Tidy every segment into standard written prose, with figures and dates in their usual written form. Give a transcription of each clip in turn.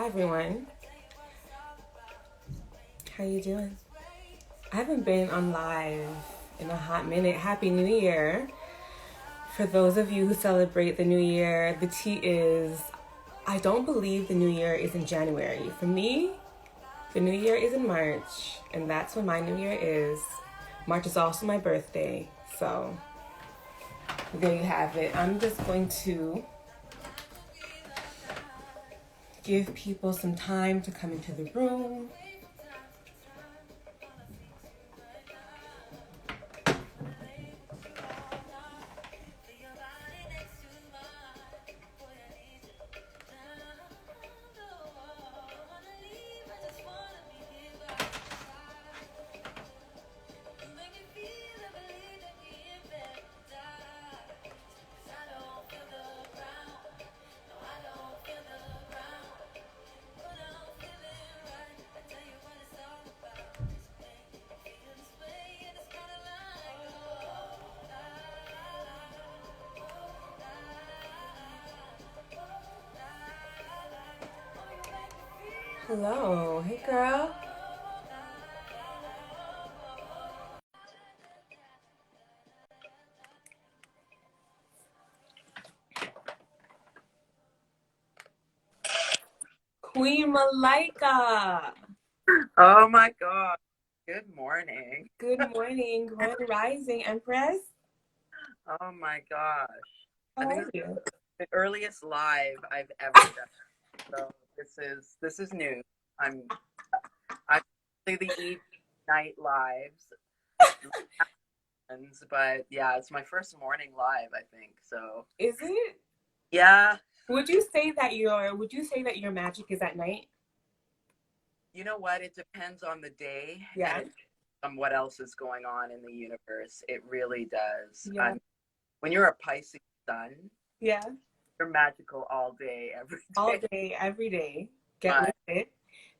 Hi everyone. How you doing? I haven't been on live in a hot minute. Happy New Year. For those of you who celebrate the new year, the tea is I don't believe the new year is in January. For me, the new year is in March, and that's when my new year is. March is also my birthday. So, there you have it. I'm just going to give people some time to come into the room. Hello. Hey, girl. Queen Malika. Oh my God. Good morning. Good morning, Grand Rising Empress. Oh my gosh. I How think are this is you? the earliest live I've ever done. So this is new. I'm usually the evening night lives, but yeah, it's my first morning live, I think. So Is it? yeah, Would you say that your magic is at night? you know what? It depends on the day and Yeah. it on what else is going on in the universe. It really does. Yeah. When you're a Pisces sun, Yeah. you're magical all day, every All day. day, every day. Get with But it.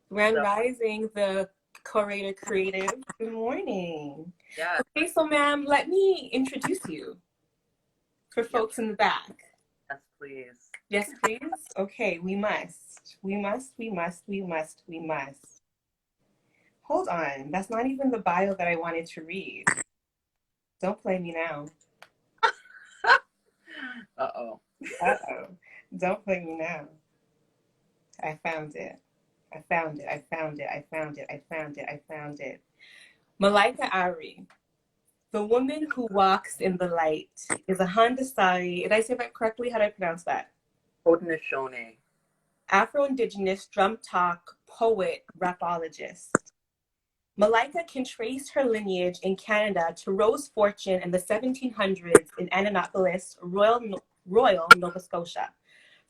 Grand so Rising, the curator creative. Good morning. yeah, Okay, so ma'am, let me introduce you for yep. folks in the back. Yes, please. Yes, please. Okay, we must. We must, we must, we must, we must. Hold on. That's not even the bio that I wanted to read. Don't play me now. Uh-oh. Uh-oh. Don't play me now. I found it. I found it. I found it. I found it. I found it. I found it. Malika Ari, the woman who walks in the light, is a Handasari. Did I say that correctly? How do I pronounce that? Haudenosaunee. Afro-Indigenous drum talk poet, rapologist. Malika can trace her lineage in Canada to Rose Fortune in the 1700s in Annapolis, Royal Nova Scotia.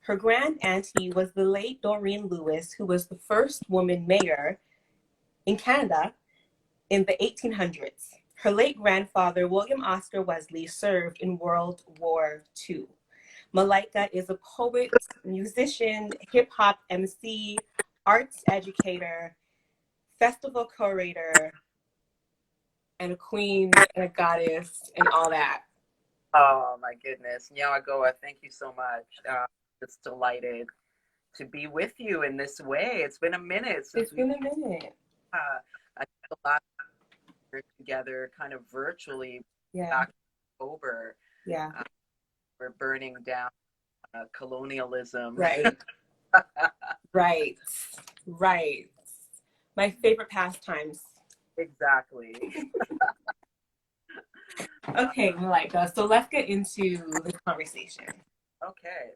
Her grand auntie was the late Doreen Lewis, who was the first woman mayor in Canada in the 1800s. Her late grandfather, William Oscar Wesley, served in World War II. Malika is a poet, musician, hip hop MC, arts educator, festival curator, and a queen and a goddess and all that. Oh my goodness. Nyawagoa, thank you so much. Just delighted to be with you in this way. It's been a minute since It's been a minute. I did a lot together kind of virtually Yeah, back in October. yeah. Uh, we're burning down colonialism. Right, right, right. My favorite pastimes. Exactly. Okay, Malika, so let's get into the conversation. Okay.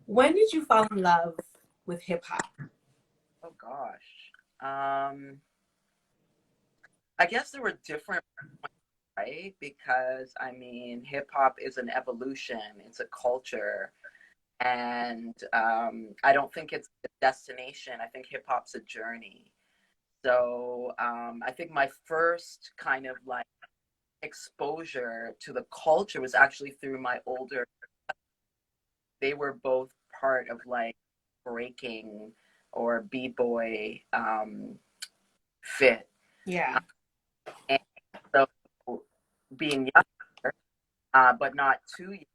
When did you fall in love with hip hop? Oh gosh. I guess there were different, right? Because I mean, hip hop is an evolution, it's a culture. And I don't think it's a destination. I think hip hop's a journey. So I think my first kind of like exposure to the culture was actually through my older. They were both part of like breaking or b-boy fit. Yeah, And so being younger, but not too young,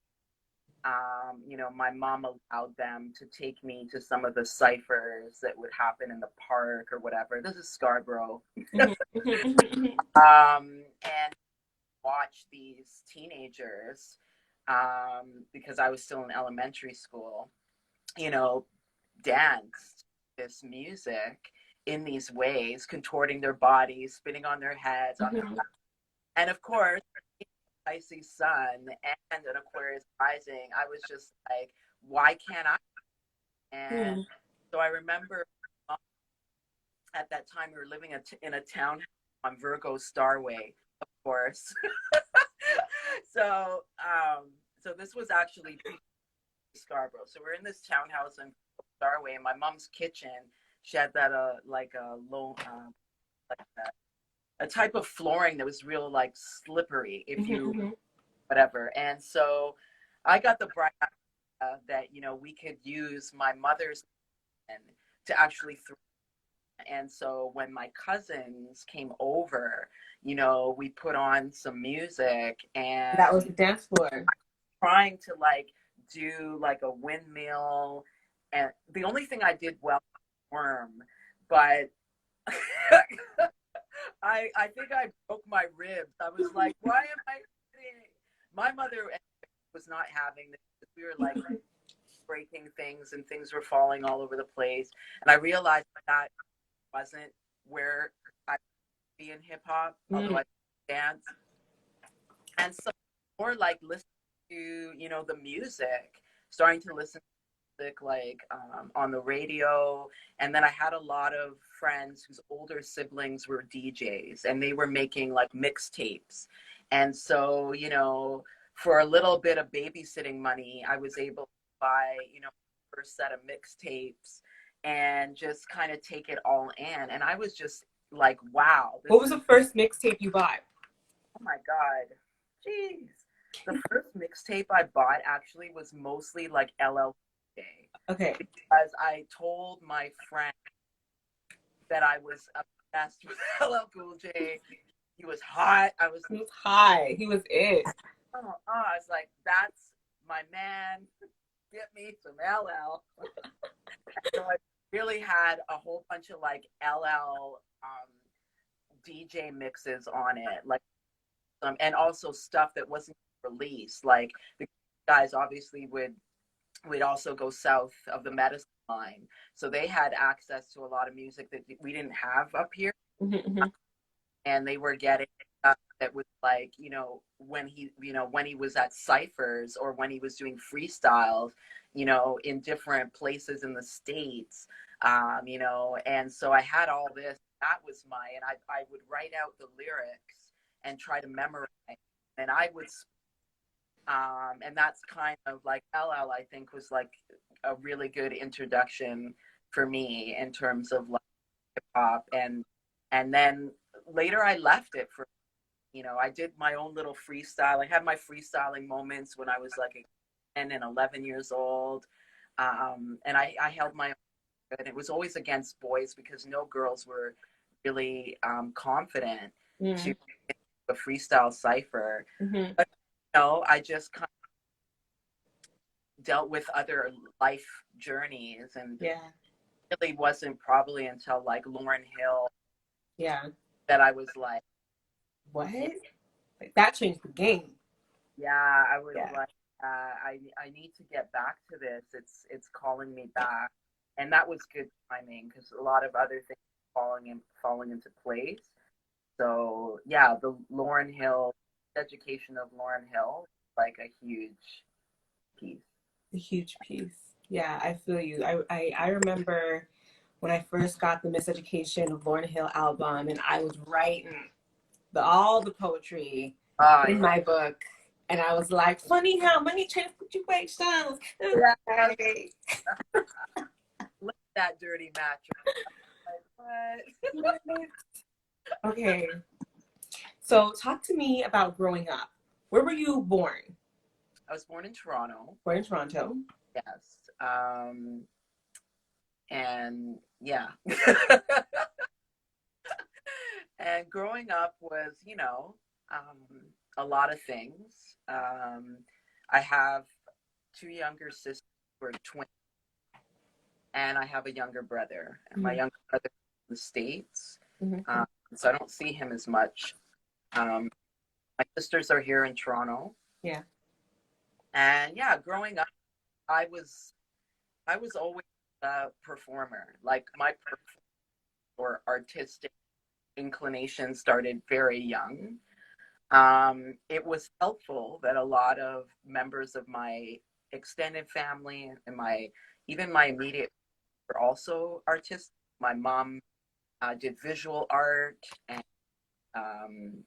You know, my mom allowed them to take me to some of the ciphers that would happen in the park or whatever. This is Scarborough. Mhm, mhm, mhm, And watch these teenagers, because I was still in elementary school, you know, dance this music in these ways, contorting their bodies, spinning on their heads, on their, mhm, and of course, Pisces Sun and an Aquarius rising. I was just like, why can't I? And mhm. so I remember, at that time we were living in a town on Virgo Starway, of course. so so this was actually Scarborough. So we're in this townhouse in Starway, and my mom's kitchen. She had that like a low like a type of flooring that was real like slippery if Mhm, you mhm. whatever. And so I got the bright idea that we could use my mother's to actually throw. And so when my cousins came over, we put on some music That was and the dance floor. trying to like do like a windmill. And the only thing I did well was worm, but I think I broke my ribs. I was like, why am I sitting? My mother was not having this. We were like breaking things and things were falling all over the place. And I realized that wasn't where I be in hip hop, although Mm. I dance. And so more like listening to, the music, starting to listen to music like on the radio. And then I had a lot of friends whose older siblings were DJs and they were making like mixtapes. And so, for a little bit of babysitting money, I was able to buy, first set of mixtapes and just kind of take it all in. And I was just like, wow, What this was is, the first mixtape you bought? oh my God. Jeez. The first mixtape I bought actually was mostly like LL Okay. because I told my friend that I was obsessed with LL Cool J. He was hot. I was, He was high. He was it. I was like, that's my man. Get me some LL. So I really had a whole bunch of like LL DJ mixes on it, like and also stuff that wasn't released. Like the guys obviously would also go south of the medicine line, so they had access to a lot of music that we didn't have up here, Mhm, mhm. and they were getting stuff that was like when he was at ciphers or when he was doing freestyles, in different places in the states, and so I had all this. That was and I would write out the lyrics and try to memorize, and I would and that's kind of like LL, I think, was like a really good introduction for me in terms of like hip hop. And then later I left it for, I did my own little freestyle. I had my freestyling moments when I was like 10 and 11 years old. And I held my own. And it was always against boys because no girls were really confident to Mm. a freestyle cipher. Mhm. But I just kind dealt with other life journeys, and Yeah. really wasn't probably until like Lauryn Hill Yeah. that I was like, What? yeah, Like that changed the game. yeah, I was Yeah. like, I need to get back to this. It's calling me back, and that was good timing because a lot of other things falling into place. So yeah, the Lauryn Hill education of Lauryn Hill, like a huge piece. A huge piece. Yeah, I feel you. I remember when I first got the Miseducation of Lauryn Hill album, and I was writing all the poetry Oh in yeah, my book. And I was like, funny how money situations. yeah. Okay. Look at that dirty mattress. Like, what? Okay. So talk to me about growing up. Where were you born? I was born in Toronto. Born in Toronto. Yes. And yeah. And growing up was, a lot of things. I have two younger sisters who are twins, and I have a younger brother. And my Mm-hmm. younger brother is in the States, Mm-hmm. so I don't see him as much. My sisters are here in Toronto, Yeah. and yeah, growing up, I was I was always a performer. Like my or artistic inclination started very young. It was helpful that a lot of members of my extended family and my even my immediate were also artists. My mom did visual art and um,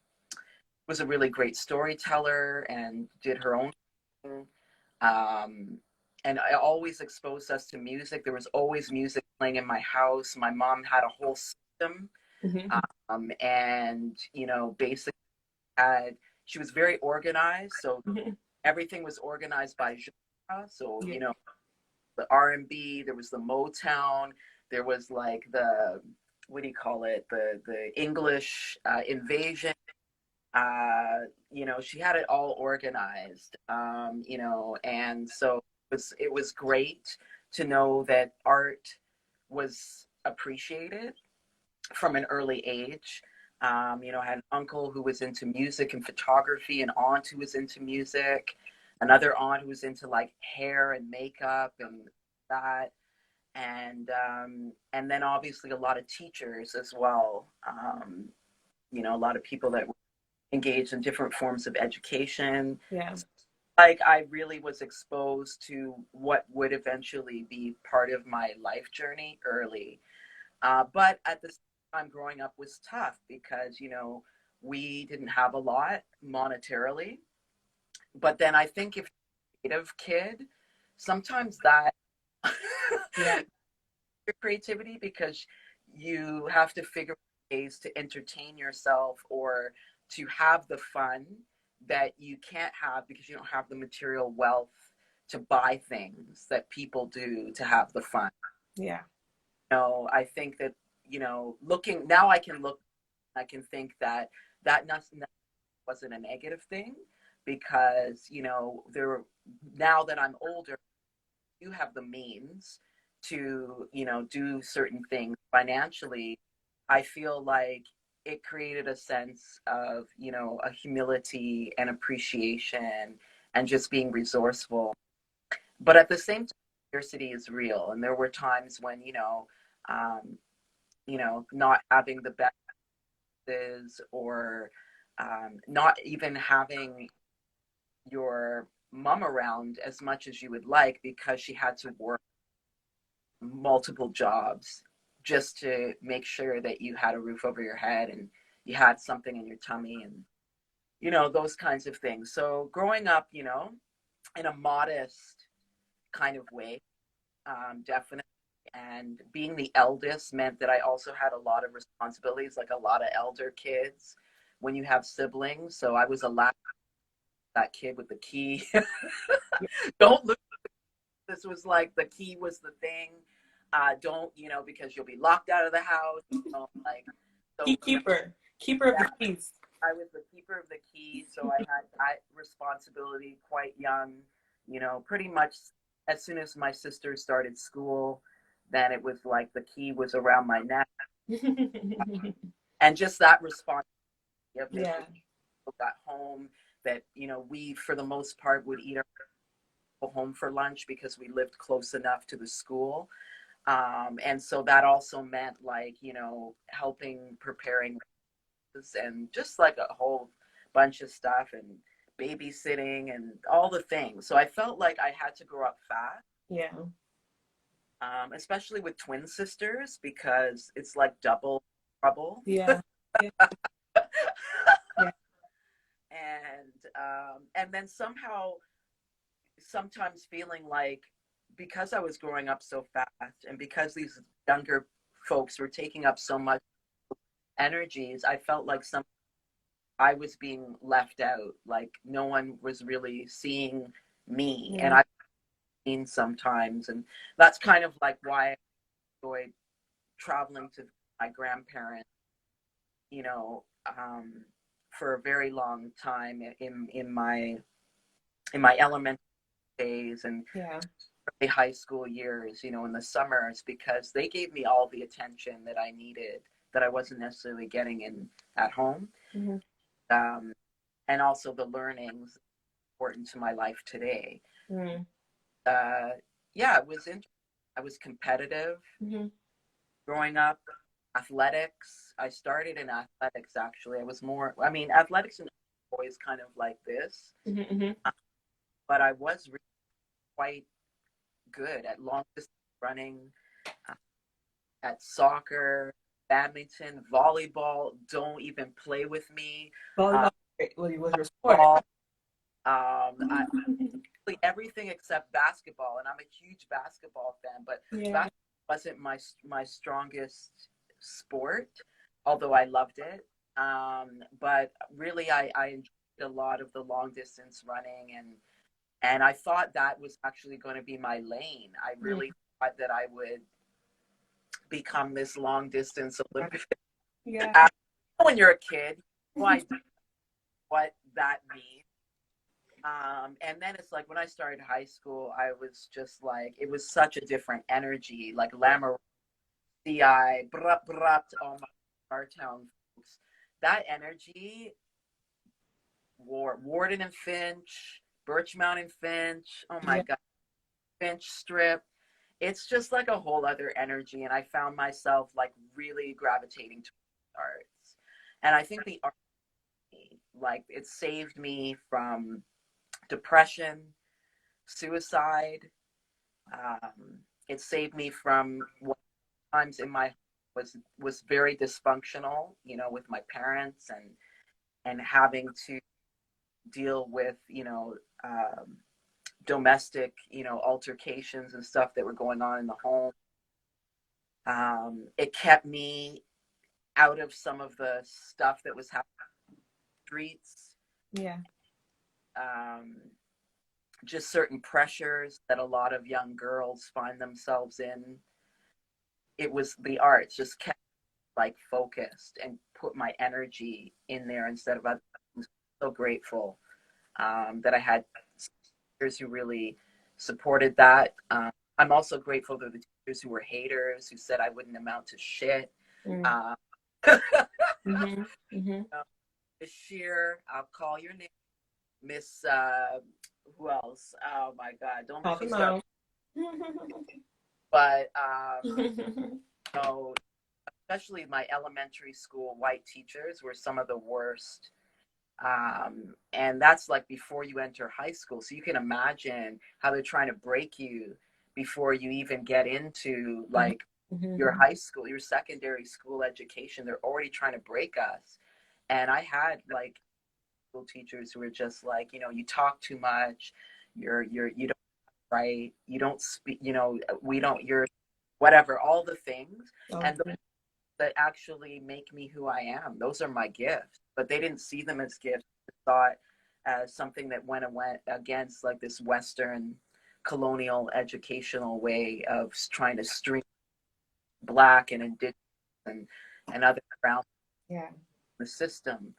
was a really great storyteller and did her own thing. Um, and I always exposed us to music. There was always music playing in my house. My mom had a whole system, Mm-hmm. and basically had she was very organized. So Mm-hmm. everything was organized by genre. So Yeah. the R&B, there was the Motown, there was like the what do you call it, the English invasion. She had it all organized. And so it was great to know that art was appreciated from an early age. I had an uncle who was into music and photography, an aunt who was into music, another aunt who was into like hair and makeup and that, and then obviously a lot of teachers as well. A lot of people that were engaged in different forms of education. Yeah. Like I really was exposed to what would eventually be part of my life journey early. But at the same time, growing up was tough because, we didn't have a lot monetarily. But then I think if you're a creative kid, sometimes that Yeah. your creativity because you have to figure out ways to entertain yourself or to have the fun that you can't have because you don't have the material wealth to buy things that people do to have the fun. Yeah. I think that, looking now, I can think that that wasn't a negative thing because, there now that I'm older, you have the means to, do certain things financially. I feel like it created a sense of, a humility and appreciation and just being resourceful. But at the same time, scarcity is real. And there were times when, um, not having the best or not even having your mom around as much as you would like because she had to work multiple jobs just to make sure that you had a roof over your head and you had something in your tummy and those kinds of things. So growing up, in a modest kind of way, definitely. And being the eldest meant that I also had a lot of responsibilities, like a lot of elder kids when you have siblings. So I was allowed that kid with the key. Don't look. This was like the key was the thing. Don't because you'll be locked out of the house. Like so. Keeper of Yeah, the keys. I was the keeper of the key, so I had that responsibility quite young. Pretty much as soon as my sister started school, then it was like the key was around my neck, and just that responsibility of making Yeah. sure people got home. That we for the most part would eat our home for lunch because we lived close enough to the school. And so that also meant like, helping preparing and just like a whole bunch of stuff and babysitting and all the things. So I felt like I had to grow up fast, Yeah. especially with twin sisters because it's like double trouble. Yeah. Yeah. Yeah. And then somehow sometimes feeling like because I was growing up so fast and because these younger folks were taking up so much energies, I felt like I was being left out. Like no one was really seeing me, and Yeah. I've seen sometimes, and that's kind of like why I enjoyed traveling to my grandparents. You know, for a very long time in my elementary. days and Yeah. high school years, in the summers, because they gave me all the attention that I needed that I wasn't necessarily getting in at home. Mm-hmm. Um, and also the learnings important to my life today. Mm-hmm. Yeah, it was interesting. I was competitive Mm-hmm. growing up. Athletics. I started in athletics actually. I was more, I mean, athletics and always kind of like this, Mm-hmm. but I was really quite good at long distance running, uh, at soccer, badminton, volleyball. Don't even play with me. Uh, Volleyball was your sport. Ball. I everything except basketball, and I'm a huge basketball fan. But Yeah. basketball wasn't my strongest sport, although I loved it. But really, I enjoyed a lot of the long distance running, and I thought that was actually going to be my lane. I really thought that I would become this long distance Olympic. Yeah. When you're a kid, you know what that means. And then it's like when I started high school, I was just like, it was such a different energy, like Lamar, CI, all my our town folks. That energy, Warden and Finch, Birchmount and Finch, oh my Yeah. God, Finch Strip. It's just like a whole other energy. And I found myself like really gravitating to arts. And I think the art, like, it saved me from depression, suicide. It saved me from what times in my was very dysfunctional, with my parents and having to deal with domestic altercations and stuff that were going on in the home. It kept me out of some of the stuff that was happening in the streets. Yeah. Um, just certain pressures that a lot of young girls find themselves in. It was the arts just kept like focused and put my energy in there instead of other things. So grateful that I had teachers who really supported that. I'm also grateful to the teachers who were haters, who said I wouldn't amount to shit. Mm. Uh, Mm-hmm. Mm-hmm. Sheer, I'll call your name, Miss. Who else? Oh my God! Don't Call make me them start. out. But so especially my elementary school white teachers were some of the worst. And that's like before you enter high school. So you can imagine how they're trying to break you before you even get into like Mm-hmm. your high school, your secondary school education. They're already trying to break us. And I had like school teachers who were just like, you talk too much. You don't write. You don't speak. We don't. You're whatever. All the things. And Okay. that actually make me who I am. Those are my gifts, but they didn't see them as gifts. They saw it as something that went against like this Western colonial educational way of trying to string Black and Indigenous and other around Yeah. the system.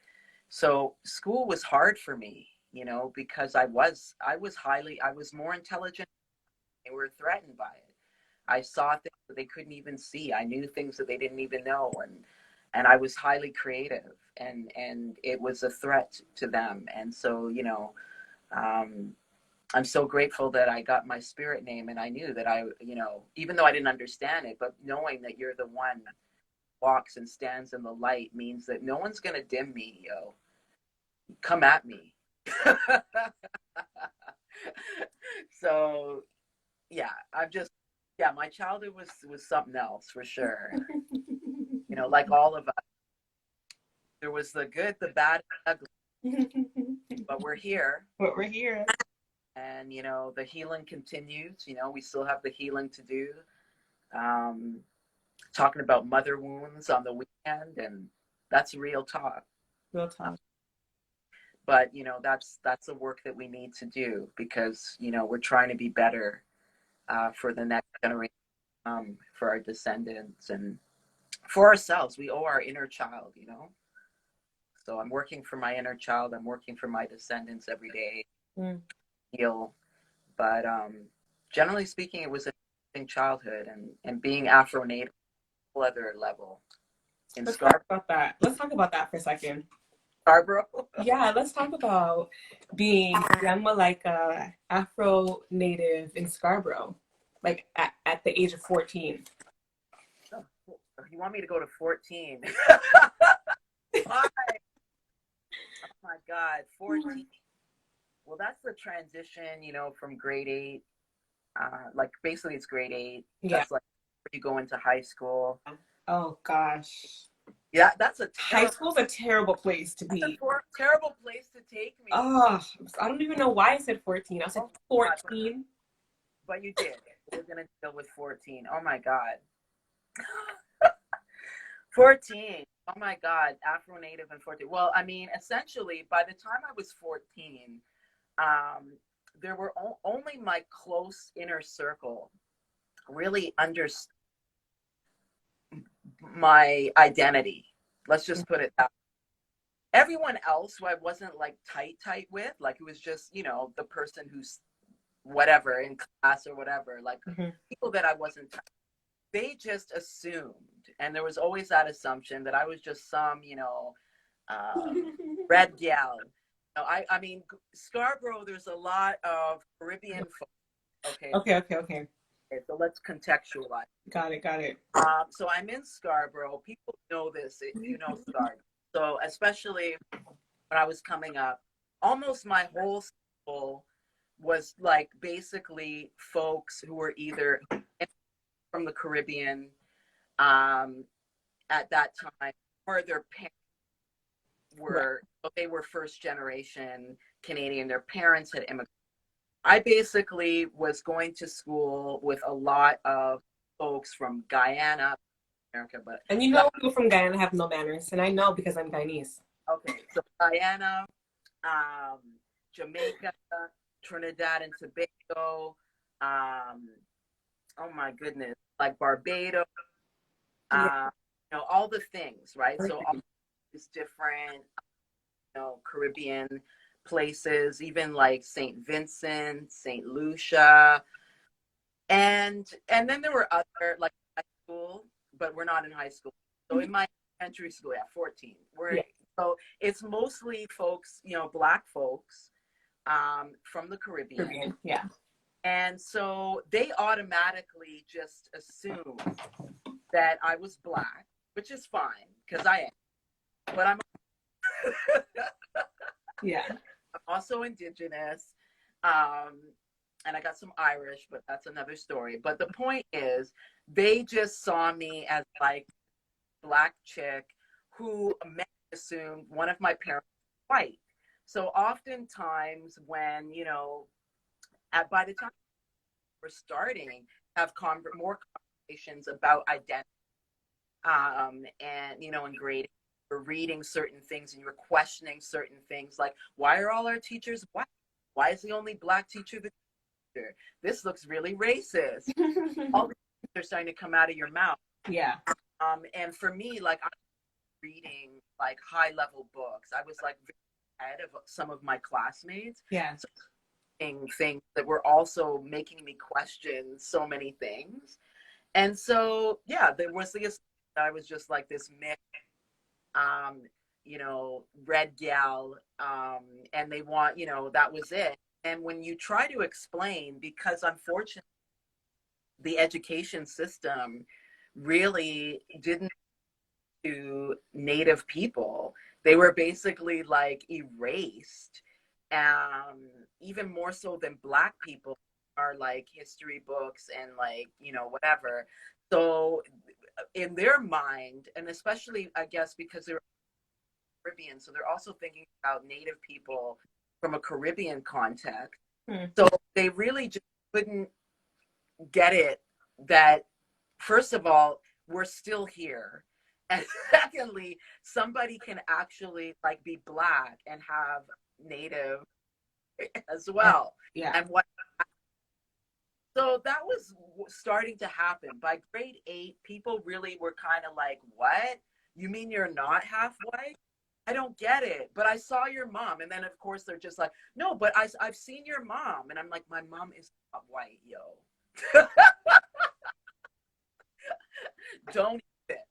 So school was hard for me, because I was more intelligent. They were threatened by it. I saw things that they couldn't even see. I knew things that they didn't even know, and I was highly creative, and it was a threat to them. And so, um, I'm so grateful that I got my spirit name, and I knew that even though I didn't understand it, but knowing that you're the one that walks and stands in the light means that no one's gonna dim me, yo. Come at me. So yeah, my childhood was something else for sure. Like all of us, there was the good, the bad, and the ugly, but we're here. But we're here. And the healing continues. We still have the healing to do. Um, Talking about mother wounds on the weekend, and that's real talk. Real talk. But that's the work that we need to do, because we're trying to be better for the next generation, for our descendants, and for ourselves. We owe our inner child. So I'm working for my inner child. I'm working for my descendants every day. Mm. Heal, But generally speaking, it was an interesting childhood, and being Afro Native, other level in Let's talk about that. Let's talk about that for a second. Scarborough. Yeah, let's talk about being young Malika, Afro Native in Scarborough, like at the age of 14. Oh, you want me to go to 14? Why? Oh my God, 14. Well, that's the transition, from grade 8. Like basically it's grade 8. Yeah. That's like where you go into high school. Oh gosh. Yeah, that's a High terrible, school's a terrible place to be. terrible place to take me. Oh, I don't even know why I said 14. I said Oh my God, 14. but you did. We're gonna deal with 14. Oh my God. 14. Oh my God, Afro Native and 14. Well, I mean, essentially, by the time I was 14, there were only my close inner circle really understood my identity. Let's just put it that way. Everyone else who I wasn't like tight with, like it was just, the person who's whatever in class or whatever, like people that I wasn't tight, they just assumed, and there was always that assumption that I was just some, red gal. I mean, Scarborough, there's a lot of Caribbean folks. Okay. Okay. Okay, so let's contextualize. Got it. So I'm in Scarborough. People know this, Scarborough. So especially when I was coming up, almost my whole school was like basically folks who were either from the Caribbean at that time, or their parents were, they were first generation Canadian. Their parents had immigrated. I basically was going to school with a lot of folks from Guyana, America, but And people from Guyana have no manners, and I know because I'm Guyanese. okay, so Guyana, Jamaica, Trinidad and Tobago, oh my goodness, like Barbados, all the things, right? So all these different, Caribbean places, even like St. Vincent, St. Lucia, and then there were other like high school, but we're not in high school. So in my elementary school at 14, so it's mostly folks, Black folks from the Caribbean. Yeah. And so they automatically just assume that I was Black, which is fine because I am. But I'm yeah. I'm also Indigenous. And I got some Irish, but that's another story. But the point is, they just saw me as like Black chick who assumed one of my parents was white. So oftentimes when, by the time we're starting, have more conversations about identity, and, in grading, you're reading certain things and you're questioning certain things like, why are all our teachers white? Why is the only Black teacher the teacher? This looks really racist. All these things are starting to come out of your mouth. Yeah. And for me, like, I'm reading like high level books. I was like ahead of some of my classmates. Yeah. So, things that were also making me question so many things. And so, yeah, there was this, I was just like this mix, red gal, and they want, that was it. And when you try to explain, because unfortunately, the education system really didn't to Native people. They were basically like erased, even more so than Black people are like history books and like, whatever. So in their mind, and especially, I guess, because they're Caribbean, so they're also thinking about Native people from a Caribbean context. So they really just couldn't get it that, first of all, we're still here. And secondly, somebody can actually like be Black and have Native as well. Yeah. And so that was starting to happen. By grade 8, people really were kind of like, what? You mean you're not half white? I don't get it, but I saw your mom. And then, of course, they're just like, no, but I've seen your mom. And I'm like, my mom is not white, yo. Don't even.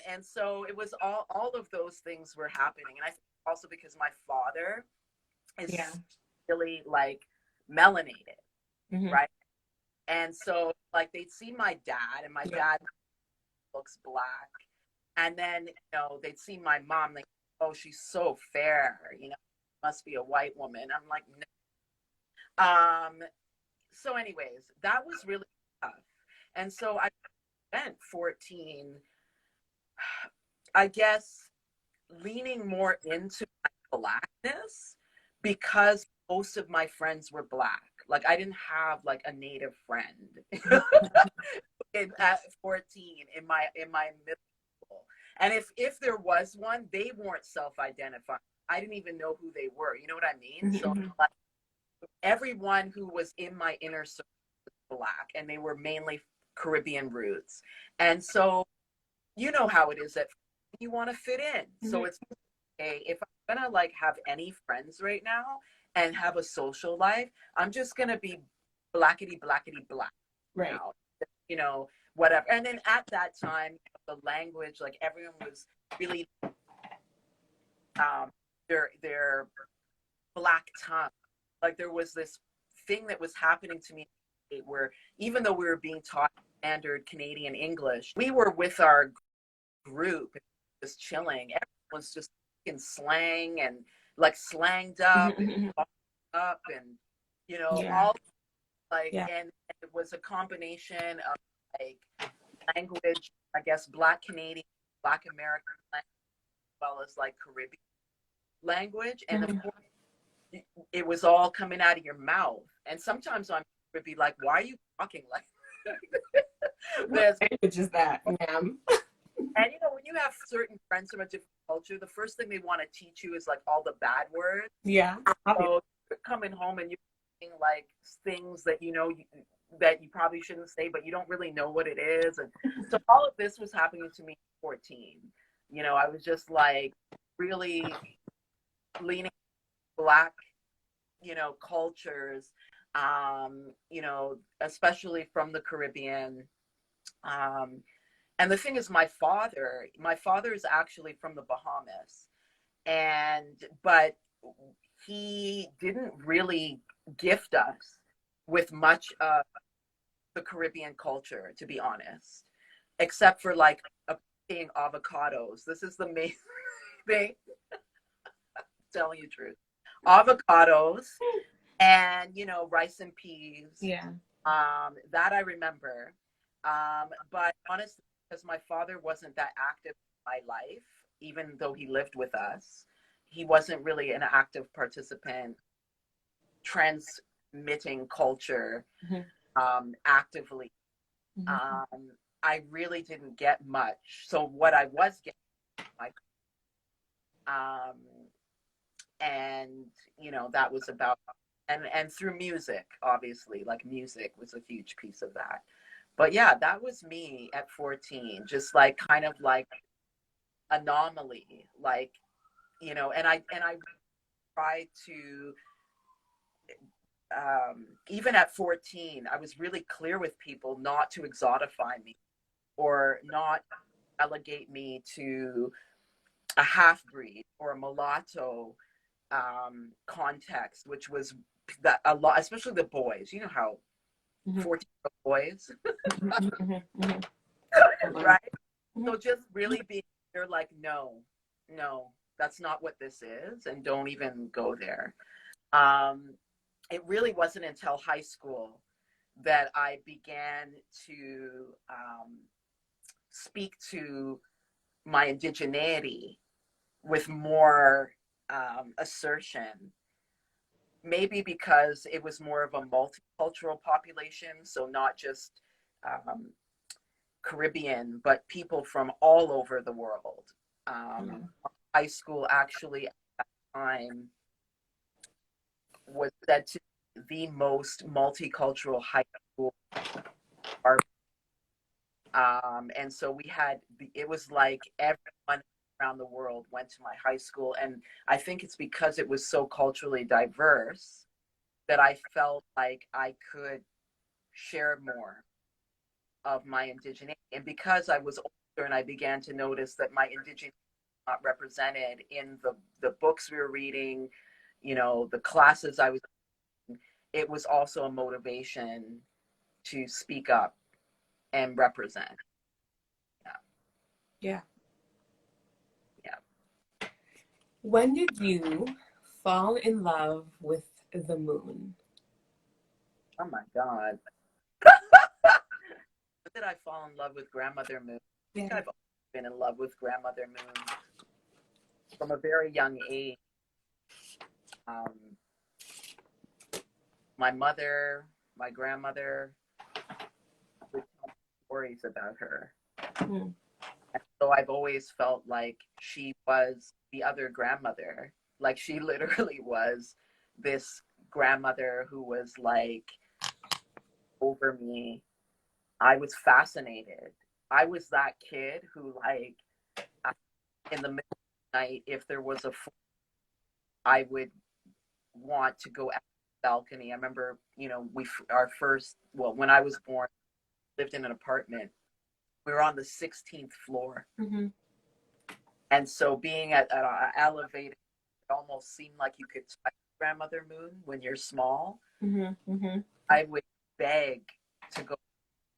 And so it was all of those things were happening. And I think also because my father is Yeah. really like melanated, Mm-hmm. right? And so like they'd see my dad, and my dad looks black. And then, they'd see my mom, like, oh, she's so fair, must be a white woman. I'm like, no. So anyways, that was really tough. And so I spent 14, I guess, leaning more into my blackness because most of my friends were black. Like I didn't have like a native friend at 14 in my middle school. And if there was one, they weren't self-identifying. I didn't even know who they were. You know what I mean? So like everyone who was in my inner circle was black, and they were mainly Caribbean roots. And so you know how it is that you want to fit in. So it's okay if I'm gonna like have any friends right now and have a social life, I'm just gonna be blackety blackety black. Right. Now, whatever. And then at that time, the language, like everyone was really their black tongue. Like there was this thing that was happening to me where even though we were being taught standard Canadian English, we were with our group just chilling. Everyone was just in slang and like slanged up and all like and it was a combination of like language, I guess Black Canadian, Black American language, as well as like Caribbean language. And of course it was all coming out of your mouth. And sometimes I would be like, why are you talking like what language is that, ma'am? And when you have certain friends from a different culture, the first thing they want to teach you is like all the bad words. Yeah. So you're coming home and you're saying like things that that you probably shouldn't say, but you don't really know what it is. And so all of this was happening to me at 14. I was just like really leaning Black, cultures, especially from the Caribbean. And the thing is, my father is actually from the Bahamas, but he didn't really gift us with much of the Caribbean culture, to be honest, except for like appreciating avocados. This is the main thing. Telling you the truth, avocados and rice and peas. Yeah. That I remember. But honestly, because my father wasn't that active in my life, even though he lived with us, he wasn't really an active participant transmitting culture actively. I really didn't get much. So what I was getting, and that was about, and through music, obviously, like music was a huge piece of that. But yeah, that was me at 14, just like kind of like anomaly, like, and I tried to, even at 14, I was really clear with people not to exotify me or not relegate me to a half-breed or a mulatto context, which was that a lot, especially the boys. You know how 14 boys, right? So just really being there, like, no, that's not what this is, and don't even go there. It really wasn't until high school that I began to speak to my indigeneity with more assertion. Maybe because it was more of a multicultural population, so not just Caribbean, but people from all over the world. High school actually at that time was said to be the most multicultural high school. And so it was like everyone around the world went to my high school. And I think it's because it was so culturally diverse that I felt like I could share more of my indigeneity. And because I was older and I began to notice that my indigeneity was not represented in the books we were reading, you know, the classes I was in, it was also a motivation to speak up and represent. Yeah. Yeah. Yeah. When did you fall in love with the moon? Oh my God. Did I fall in love with Grandmother Moon? I think Yeah. I've always been in love with Grandmother Moon from a very young age. Um, my mother, my grandmother would tell me stories about her. Mm. And so I've always felt like she was the other grandmother. Like she literally was this grandmother who was like over me. I was fascinated. I was that kid who like in the middle of the night, if there was a I would want to go out the balcony. I remember, you know, our first, well, when I was born, lived in an apartment. We were on the 16th floor. Mm-hmm. And so being at an elevator, it almost seemed like you could touch Grandmother Moon when you're small. Mm-hmm. Mm-hmm. I would beg to go to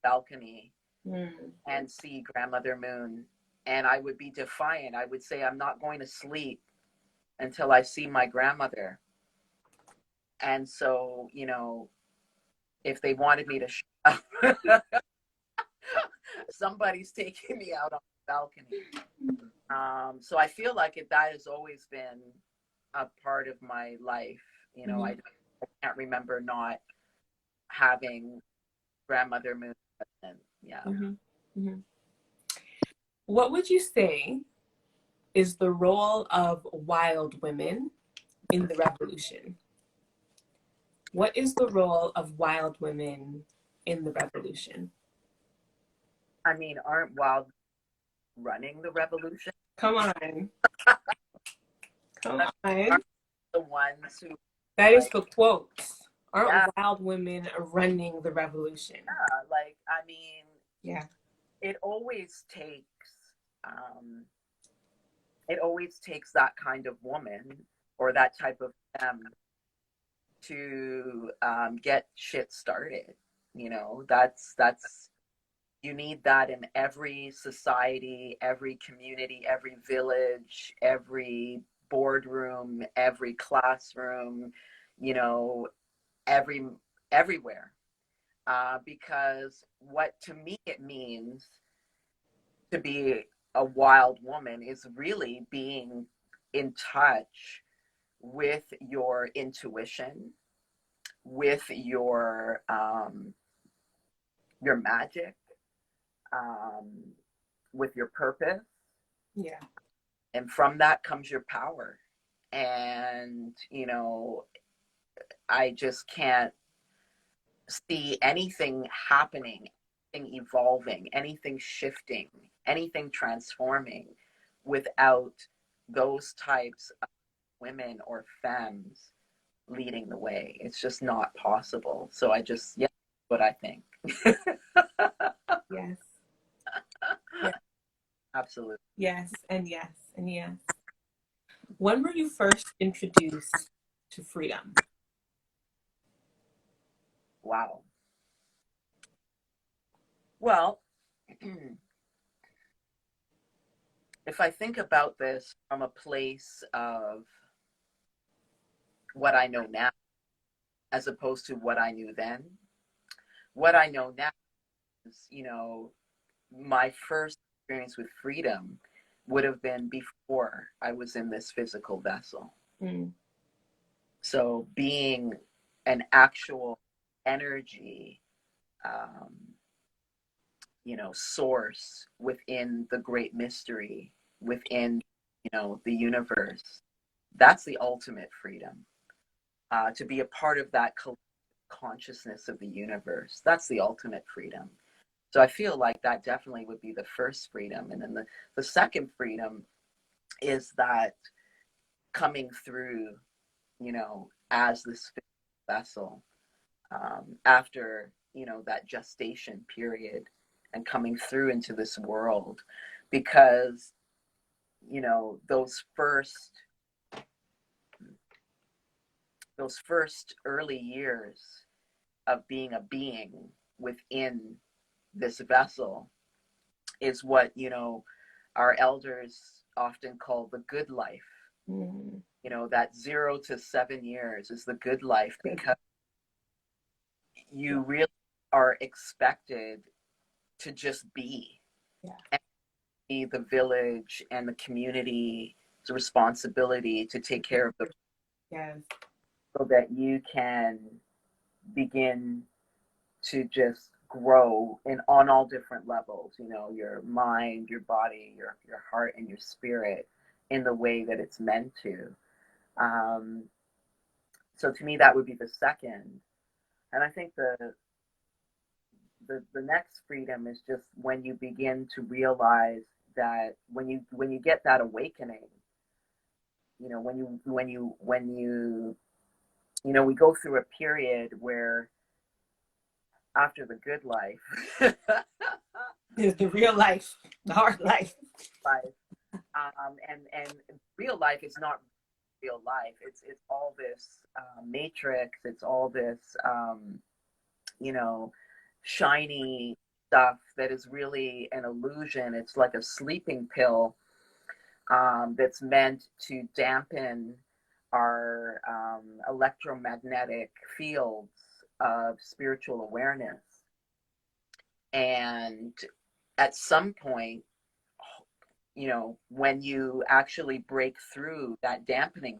the balcony Mm. and see Grandmother Moon. And I would be defiant. I would say, I'm not going to sleep until I see my grandmother. And so, you know, if they wanted me to shut up, somebody's taking me out on the balcony. So I feel like that has always been a part of my life. You know, Mm-hmm. I can't remember not having Grandmother Moon present. Yeah. Mm-hmm. Mm-hmm. What would you say is the role of wild women in the revolution? What is the role of wild women in the revolution? I mean, aren't Wild running the revolution? Come on. Come I mean, on. aren't the ones who That is like, the quote. Aren't yeah, wild women running the revolution? yeah, like, I mean, Yeah. it always takes, um, it always takes that kind of woman or that type of them to get shit started. You know, that's you need that in every society, every community, every village, every boardroom, every classroom, you know, every everywhere. Because what to me it means to be a wild woman is really being in touch with your intuition, with your magic, um, with your purpose, Yeah. and from that comes your power. And you know, I just can't see anything happening, anything evolving, anything shifting, anything transforming without those types of women or femmes leading the way. It's just not possible. So I just, yeah, what I think. Yes. Yes. Absolutely. Yes. And yes. And yes. When were you first introduced to freedom? Wow. Well, if I think about this from a place of what I know now, as opposed to what I knew then, what I know now is, you know, my first experience with freedom would have been before I was in this physical vessel. Mm. So being an actual energy, um, you know, source within the great mystery, within, you know, the universe, that's the ultimate freedom. To be a part of that consciousness of the universe, that's the ultimate freedom. So I feel like that definitely would be the first freedom. And then the second freedom is that coming through, as this vessel, after, that gestation period, and coming through into this world, because, those first early years of being a being within this vessel is what, our elders often call the good life. Mm. That 0 to 7 years is the good life, because you really are expected to just be. Yeah. And be the village and the community's responsibility to take care of the, Yes. so that you can begin to just grow on all different levels, your mind, your body, your heart, and your spirit, in the way that it's meant to. um, so to me, that would be the second. And I think the next freedom is just when you begin to realize that when you get that awakening, we go through a period where, after the good life, Is the real life, the hard life. life, and real life is not real life. It's all this matrix. It's all this you know shiny stuff that is really an illusion. It's like a sleeping pill, that's meant to dampen our electromagnetic fields of spiritual awareness. And at some point, when you actually break through that dampening,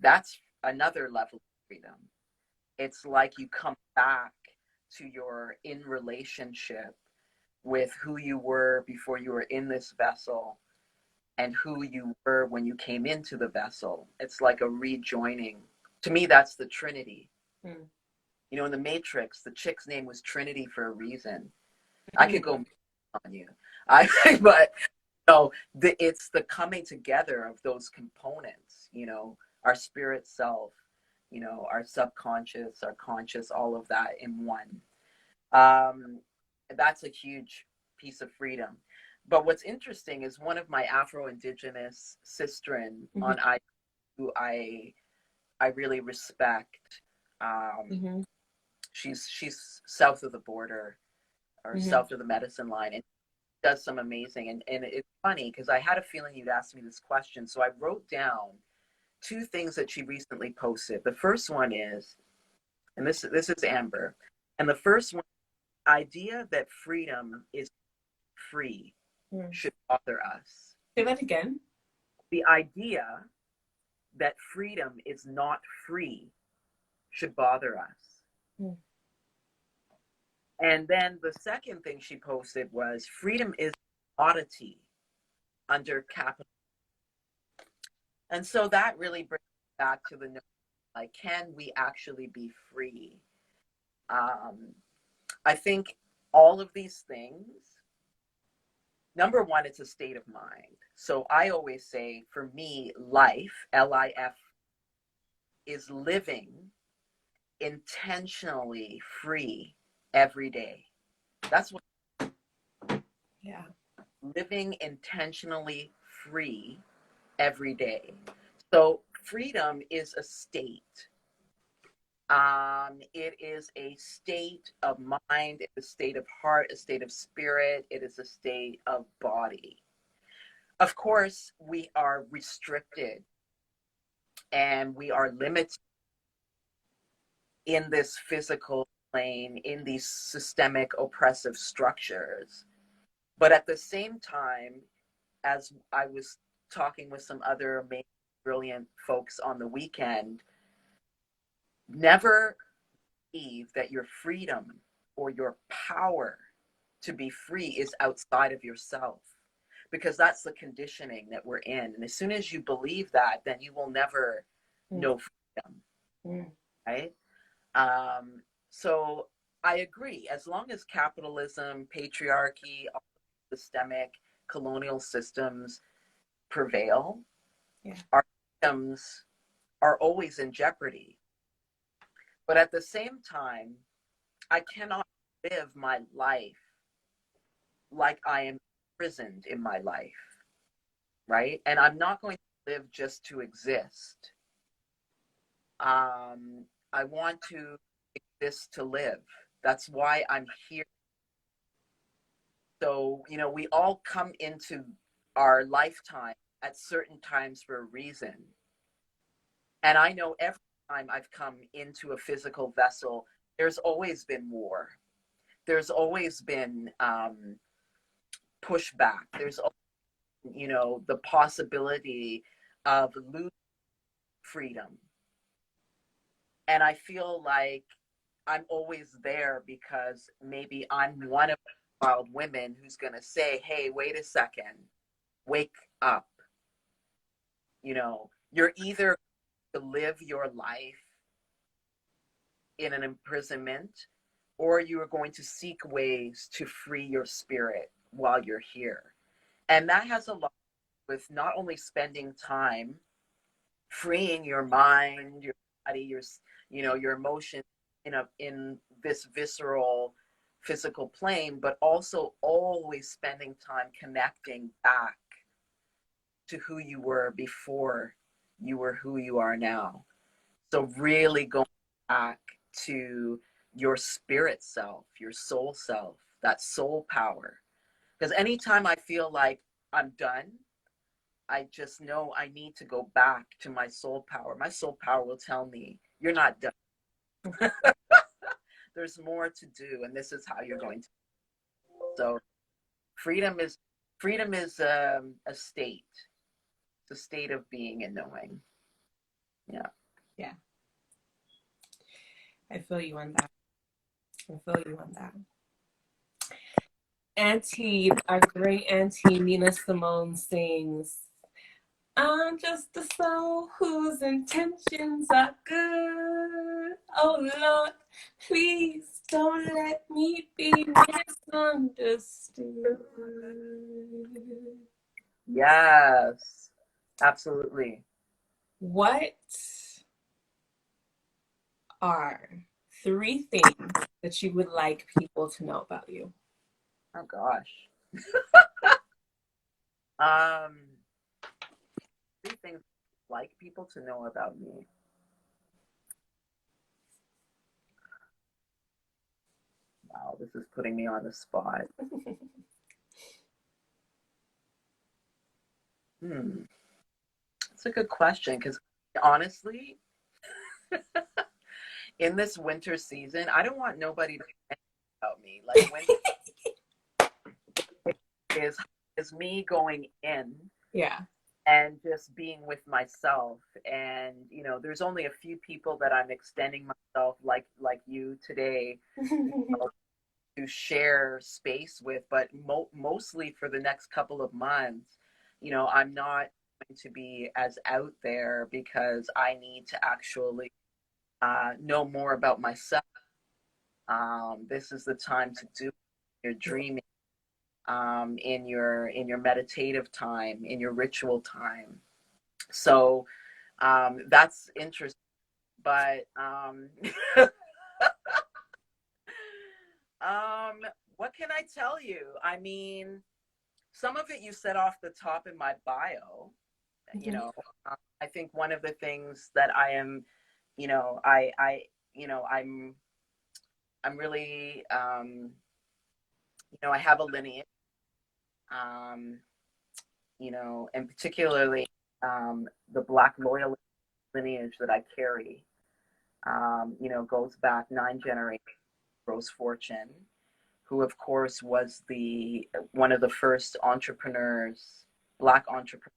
that's another level of freedom. It's like you come back to your in relationship with who you were before you were in this vessel, and who you were when you came into the vessel. It's like a rejoining. To me, that's the Trinity. Mm. In the Matrix, the chick's name was Trinity for a reason. I could go on you, but it's the coming together of those components. Our spirit self, our subconscious, our conscious, all of that in one. Um, that's a huge piece of freedom. But what's interesting is one of my Afro-Indigenous sistren on I, who I really respect. She's south of the border, or south of the medicine line, and does some amazing. And it's funny because I had a feeling you'd ask me this question, so I wrote down two things that she recently posted. The first one is, and this is Amber, and the first one, idea that freedom is free should bother us. Say that again. The idea that freedom is not free should bother us. And then the second thing she posted was, freedom is oddity under capital. And so that really brings back to the notion, like, can we actually be free? I think all of these things, number one, it's a state of mind. So I always say, for me, life, LIF, is living intentionally free every day. That's what. Yeah. Living intentionally free every day. So freedom is a state. It is a state of mind, a state of heart, a state of spirit. It is a state of body. Of course, we are restricted and we are limited in this physical plane, in these systemic oppressive structures. But at the same time, as I was talking with some other amazing, brilliant folks on the weekend, never believe that your freedom or your power to be free is outside of yourself, because that's the conditioning that we're in. And as soon as you believe that, then you will never know freedom, right? So I agree. As long as capitalism, patriarchy, all systemic colonial systems prevail, Yeah. our freedoms are always in jeopardy. But at the same time, I cannot live my life like I am imprisoned in my life, right? And I'm not going to live just to exist. I want to exist to live. That's why I'm here. So, we all come into our lifetime at certain times for a reason. And I know every time I've come into a physical vessel, there's always been war. There's always been pushback. There's, the possibility of losing freedom. And I feel like I'm always there because maybe I'm one of the wild women who's going to say, hey, wait a second, wake up. You're either to live your life in an imprisonment, or you are going to seek ways to free your spirit while you're here. And that has a lot with not only spending time freeing your mind, your body, your emotions in this visceral physical plane, but also always spending time connecting back to who you were before you were who you are now. So really going back to your spirit self, your soul self, that soul power. Because anytime I feel like I'm done, I just know I need to go back to my soul power. My soul power will tell me, you're not done. There's more to do, and this is how you're going to. So freedom is a state. It's a state of being and knowing. Yeah. Yeah. I feel you on that. I feel you on that. Auntie, our great auntie Nina Simone sings, I'm just a soul whose intentions are good. Oh Lord, please don't let me be misunderstood. Yes, absolutely. What are 3 things that you would like people to know about you? Oh gosh. Um, 3 things I'd like people to know about me. Wow, this is putting me on the spot. That's a good question because honestly, in this winter season, I don't want nobody to know about me. Like winter is me going in Yeah. and just being with myself. And there's only a few people that I'm extending myself like you today, to share space with, but mostly for the next couple of months, I'm not going to be as out there because I need to actually know more about myself. This is the time to do your dreaming, in your meditative time, in your ritual time. So that's interesting. But what can I tell you? I mean, some of it you said off the top in my bio. You know, I think one of the things that I am, I'm really, I have a lineage, um, and particularly the Black loyalist lineage that I carry, goes back 9 generations. Rose Fortune, who of course was the one of the first entrepreneurs, Black entrepreneurs,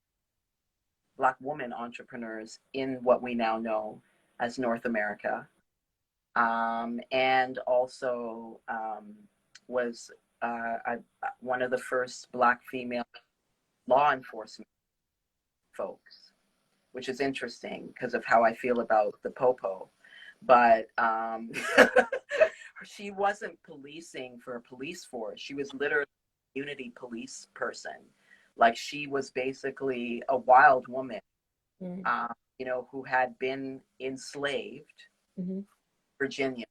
Black woman entrepreneurs in what we now know as North America, and also was one of the first Black female law enforcement folks, which is interesting because of how I feel about the Popo. But she wasn't policing for a police force. She was literally a community police person Like she was basically a wild woman, Mm-hmm. who had been enslaved, Mm-hmm. Virginia.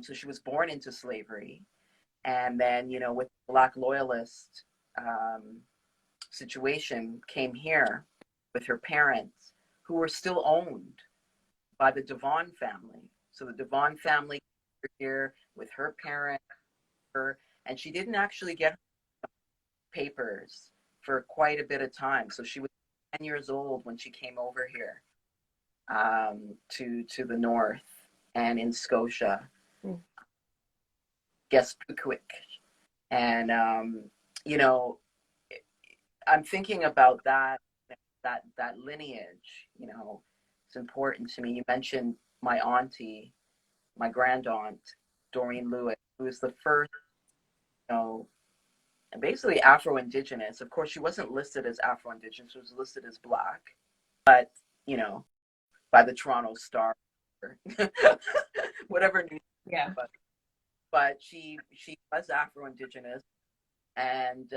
So she was born into slavery. And then, with the Black loyalist um, situation, came here with her parents, who were still owned by the Devon family. So the Devon family came here with her parents, and she didn't actually get papers for quite a bit of time. So she was 10 years old when she came over here, to the north and in Scotia, Mm. Guess and you know, I'm thinking about that lineage. It's important to me. You mentioned my auntie, my grand aunt, Doreen Lewis, who was the first, you know, basically Afro-Indigenous. Of course, she wasn't listed as Afro-Indigenous; she was listed as Black, but you know, by the Toronto Star, whatever news. Yeah. But she was Afro-Indigenous, and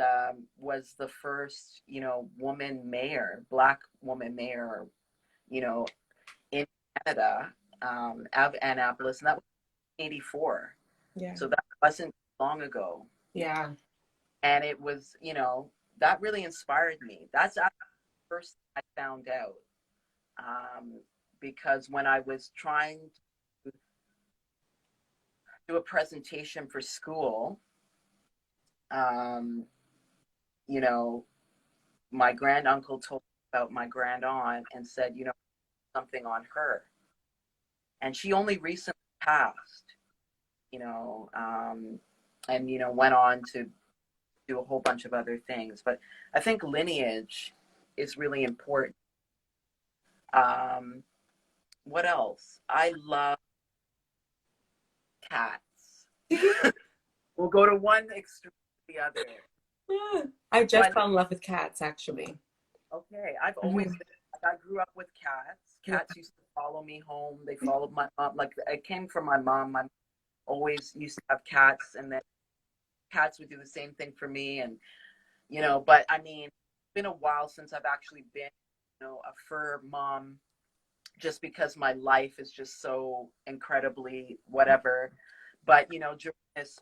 was the first, woman mayor, Black woman mayor, you know, in Canada, of Annapolis, and that was 84. Yeah. So that wasn't long ago. Yeah. And it was, that really inspired me. That's the first I found out. Because when I was trying to do a presentation for school, um, you know, my grand uncle told me about my grand aunt and said, something on her. And she only recently passed, you know, um, and, went on to do a whole bunch of other things. But I think lineage is really important. Um, what else? I love cats. We'll go to one extreme to the other. I just But fell in love with cats, actually. okay, I've always Mhm. been, like, I grew up with cats. Yeah. Cats used to follow me home. They followed my mom. Like, it came from my mom. My mom always used to have cats, and then cats would do the same thing for me. And, but I mean, it's been a while since I've actually been, a fur mom, just because my life is just so incredibly whatever. But, during this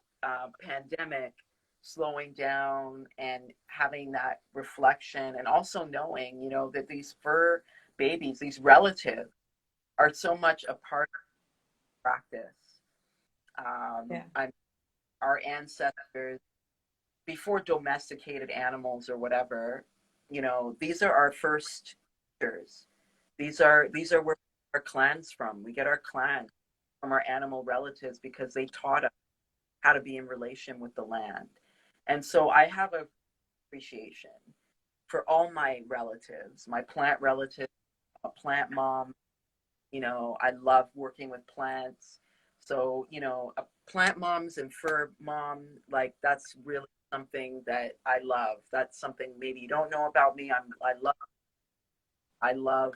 pandemic, slowing down and having that reflection, and also knowing, that these fur babies, these relatives, are so much a part of practice. Yeah. Our ancestors, before domesticated animals or whatever, these are our first teachers. These are where our clans from. We get our clan from our animal relatives, because they taught us how to be in relation with the land. And so I have a appreciation for all my relatives, my plant relatives, a plant mom. I love working with plants. So, a plant moms and fur mom, like, that's really something that I love. That's something maybe you don't know about me. I love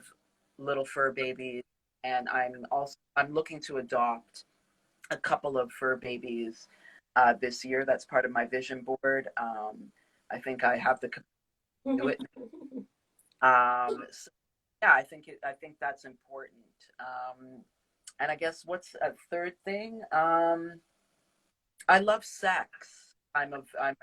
little fur babies, and I'm looking to adopt a couple of fur babies this year. That's part of my vision board. I think I have the capacity to do it. So yeah, I think that's important. And I guess, what's a third thing? I love sex. I Yes. love, I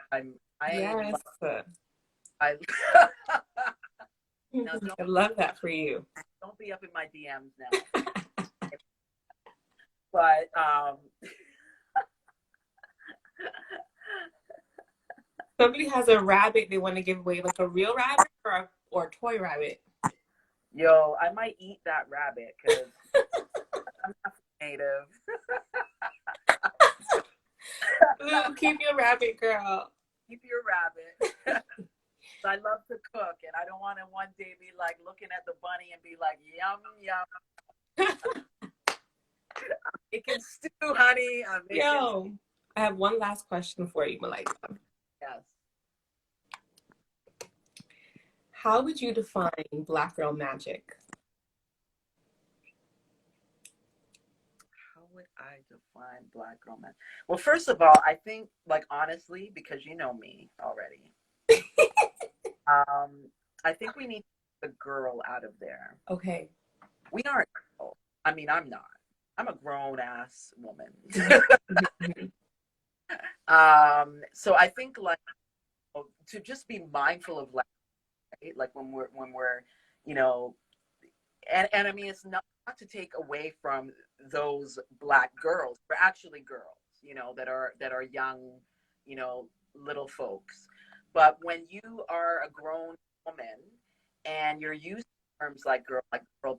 now I love that for you. don't be up in my DMs now. But Somebody has a rabbit they want to give away, like a real rabbit or a toy rabbit. yo, I might eat that rabbit, because I'm not native. Ooh, keep your rabbit, girl. Keep your rabbit. I love to cook, and I don't want to one day be like looking at the bunny and be like, yum, yum. I'm making stew, honey. I'm making Yo, I have one last question for you, Malika. Yes. How would you define Black girl magic? How would I define Black girl magic? Well, first of all, I think, like, honestly, because you know me already, Um, I think we need the girl out of there. Okay. We aren't girls. I mean, I'm not. I'm a grown ass woman. Mhm. So I think like to just be mindful of like when we're you know and I mean it's not to take away from those Black girls. They're actually girls, that are young, little folks. But when you are a grown woman and you're using terms like girl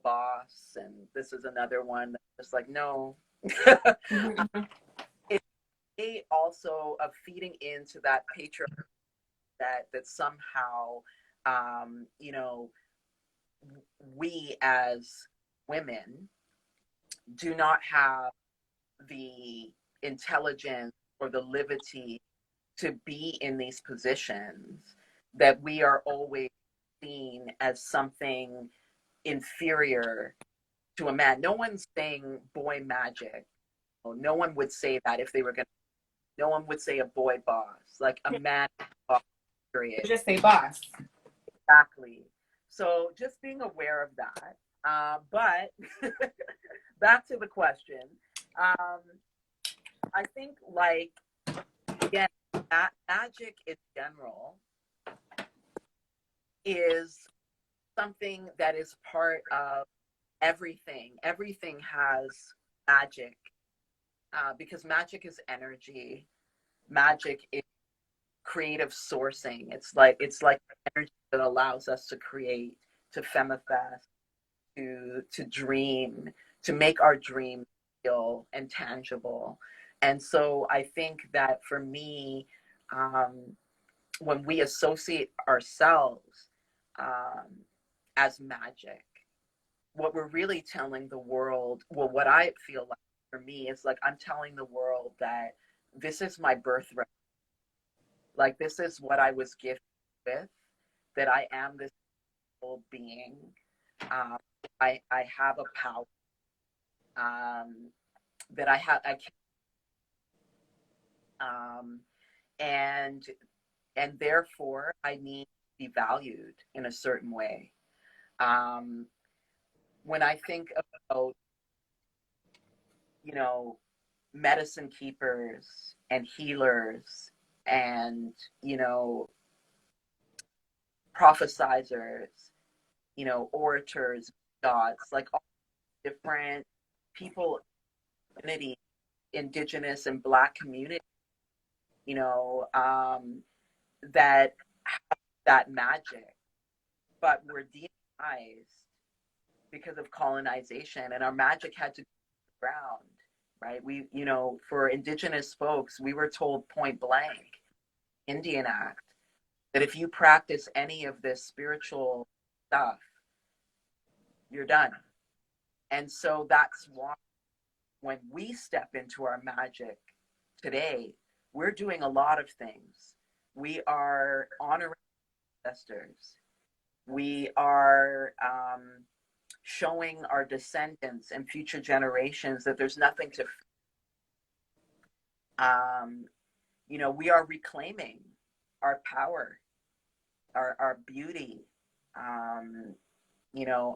boss, and this is another one that's just like no, Mhm. it's also of feeding into that patriarchy that somehow um, you know we as women do not have the intelligence or the liberty to be in these positions, that we are always seen as something inferior to a man. No one's saying boy magic. No one would say that if they were going to. No one would say a boy boss, like a man boss, period. Just say boss. Exactly. So just being aware of that. But back to the question. Um, I think, like, again, magic in general is something that is part of everything. Everything has magic, because magic is energy. Magic is creative sourcing. It's like energy that allows us to create, to femifest, to dream, to make our dreams real and tangible. And so I think that for me, um, when we associate ourselves um, as magic, what we're really telling the world, well, what I feel like for me is like I'm telling the world that this is my birthright. Like this is what I was gifted with, that I am this whole being. Um, I have a power, um, that I can, um, and therefore I need to be valued in a certain way. Um, when I think about you know medicine keepers and healers and prophesizers, orators, gods, like all different people, community, Indigenous and Black community, you know, um, that that magic, but were demonized because of colonization, and our magic had to go ground, right? For Indigenous folks, we were told point blank, Indian Act, that if you practice any of this spiritual stuff, you're done. And so that's why when we step into our magic today, we're doing a lot of things. We are honoring ancestors. We are showing our descendants and future generations that there's nothing to. Um, we are reclaiming our power, our beauty, um,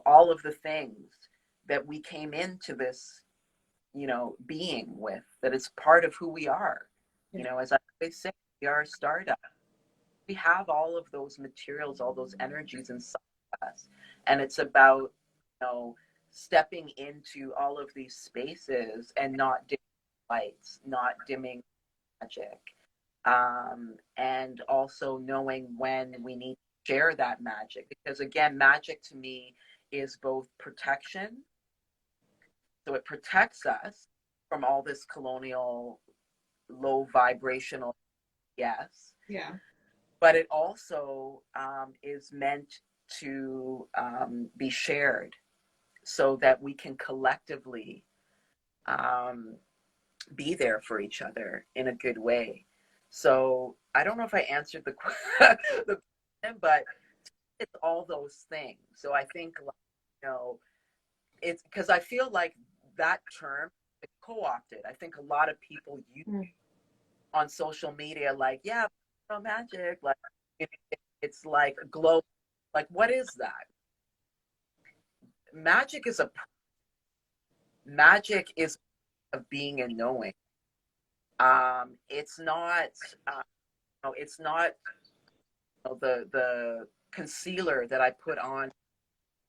all of the things that we came into this, being with, that is part of who we are. Yeah. As I always say, we are a startup. We have all of those materials, all those energies inside us. And it's about, stepping into all of these spaces and not dimming lights, not dimming magic. And also knowing when we need to share that magic. Because again, magic to me is both protection. So it protects us from all this colonial, low vibrational, yes. Yeah. But it also is meant to be shared so that we can collectively um, be there for each other in a good way. So I don't know if I answered the the question, but it's all those things. So I think, it's because I feel like that term is co-opted. I think a lot of people use on social media, like, yeah, magic, like It's like a glow. Like, what is that? Magic is a magic is of being and knowing. It's not, it's not the concealer that I put on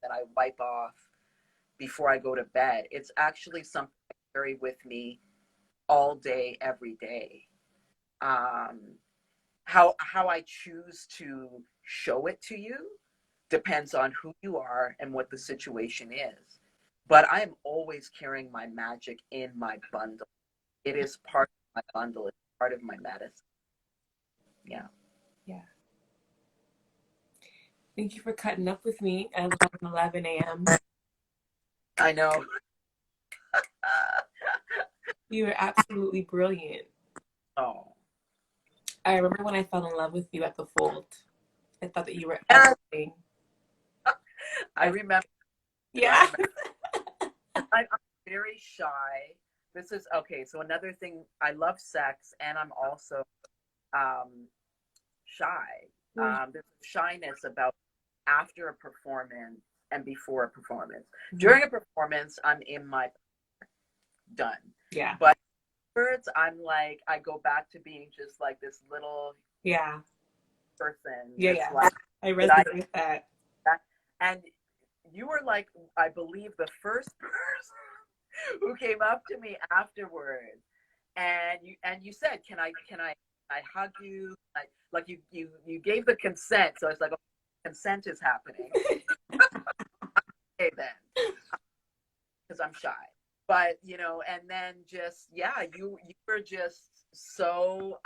that I wipe off before I go to bed. It's actually something I carry with me all day, every day. Um, how I choose to show it to you depends on who you are and what the situation is. But I'm always carrying my magic in my bundle. It is part of my bundle. It's part of my medicine. Yeah. Yeah. Thank you for cutting up with me at 11 a.m. I know. You were absolutely brilliant. Oh. I remember when I fell in love with you at the Fold. I thought that you were Yeah, everything. I remember. Yeah. I'm very shy. This is okay. So another thing, I love sex, and I'm also shy. There's shyness about after a performance and before a performance. During a performance, I'm in my done. Yeah. But afterwards, I'm like, I go back to being just like this little person. Yeah. Like, I resonate with that. And you were like, I believe the first person who came up to me afterwards, and you said, "Can I hug you?" Like you gave the consent, so it's like, oh, consent is happening. Okay, then, because I'm shy. But and then just you were just so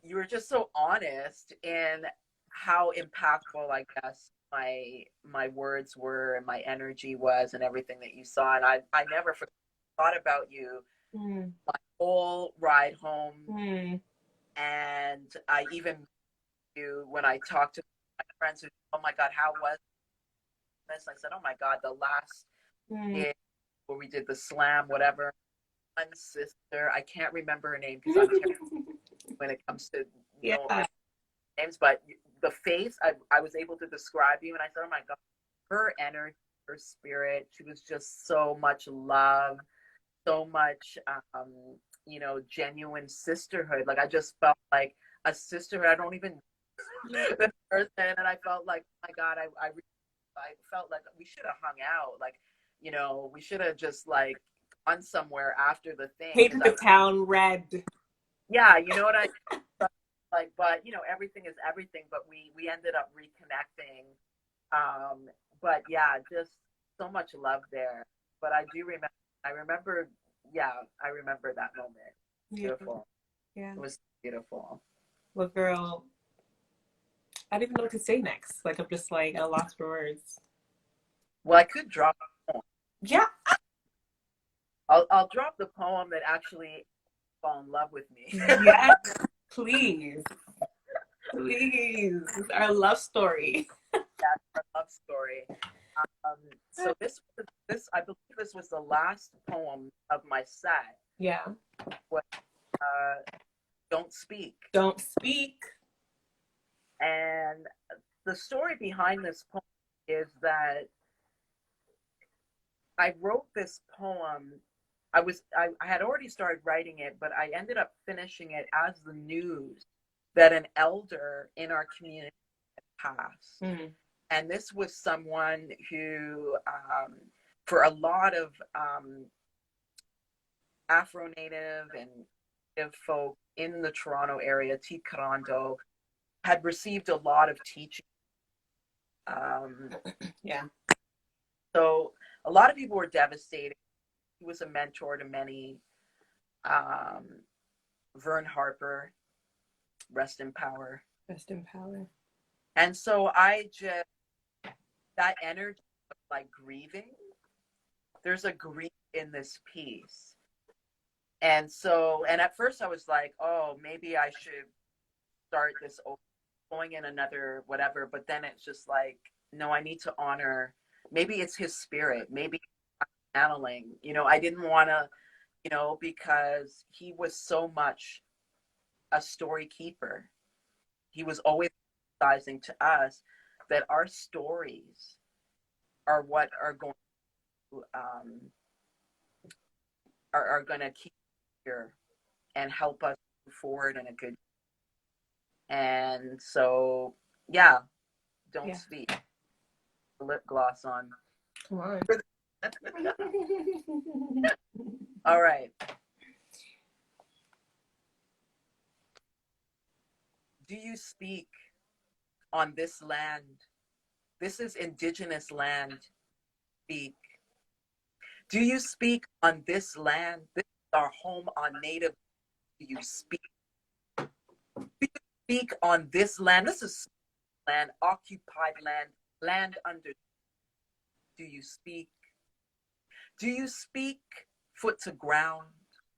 you were just so honest in how impactful, I guess, my words were and my energy was and everything that you saw. And I never thought about you my whole ride home. And I even you when I talked to my friends who, oh my God, how was this? I said, oh my God, the last gig where we did the slam, whatever. One sister, I can't remember her name because I'm terrible when it comes to names, but the face, I was able to describe you, and I said, oh my God, her energy, her spirit, she was just so much love, so much, genuine sisterhood. Like, I just felt like a sisterhood. I don't even the person, and I felt like, oh my God, I felt like we should have hung out. Like, we should have just like gone somewhere after the thing. Painted the town red. Yeah, you know what I like, but everything is everything. But we ended up reconnecting. But yeah, just so much love there. But I do remember. I remember. Yeah, I remember that moment. Beautiful. Yeah, it was beautiful. Well, girl, I don't even know what to say next. Like, I'm just like, I lost for words. Well, I could drop a poem. Yeah. I'll drop the poem that actually fall in love with me. Yes, please. Please. Our love story. That's our love story. So this I believe this was the last poem of my set. Yeah. Was, Don't Speak. Don't Speak. And the story behind this poem is that I wrote this poem. I had already started writing it, but I ended up finishing it as the news that an elder in our community had passed. And this was someone who, for a lot of Afro-Native and Native folk in the Toronto area, Tikarando, had received a lot of teaching. So a lot of people were devastated. He was a mentor to many. Vern Harper, rest in power. Rest in power. And so that energy of like grieving, there's a grief in this piece. And at first I was like, oh, maybe I should start this going in another whatever. But then it's just like, no, I need to honor, maybe it's his spirit. Maybe I'm channeling, I didn't want to, because he was so much a story keeper. He was always emphasizing to us that our stories are what are going to are going to keep here and help us move forward in a good. And so, yeah, don't speak. Lip gloss on. Come on. All right. Do you speak on this land? This is indigenous land. Speak. Do you speak on this land? This is our home, our native. Do you speak? Do you speak on this land? This is land, occupied land, land under. Do you speak? Do you speak foot to ground